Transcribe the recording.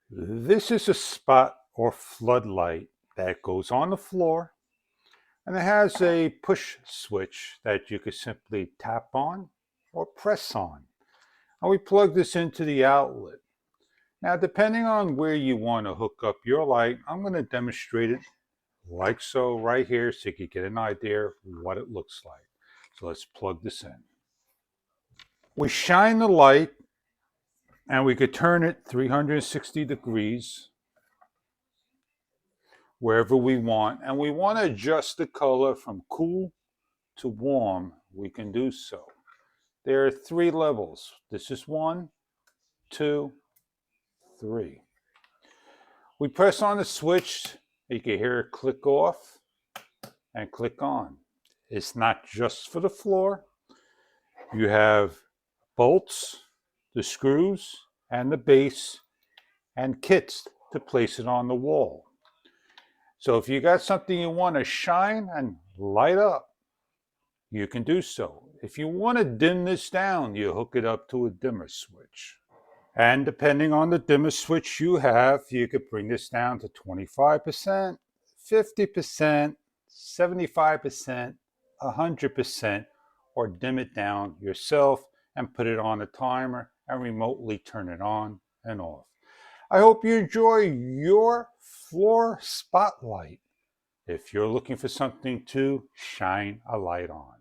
This is a spot or floodlight that goes on the floor, and it has a push switch that you can simply tap on or press on. And we plug this into the outlet. Now, depending on where you want to hook up your light, I'm going to demonstrate it like so right here so you can get an idea of what it looks like. So let's plug this in. We shine the light and we could turn it 360 degrees wherever we want, and we want to adjust the color from cool to warm, we can do so. There are 3 levels. This is 1, 2, 3. We press on the switch, you can hear it click off and click on. It's not just for the floor. You have bolts, the screws, and the base, and kits to place it on the wall. So if you got something you want to shine and light up, you can do so. If you want to dim this down, you hook it up to a dimmer switch. And depending on the dimmer switch you have, you could bring this down to 25%, 50%, 75%, 100%, or dim it down yourself and put it on a timer and remotely turn it on and off. I hope you enjoy your floor spotlight if you're looking for something to shine a light on.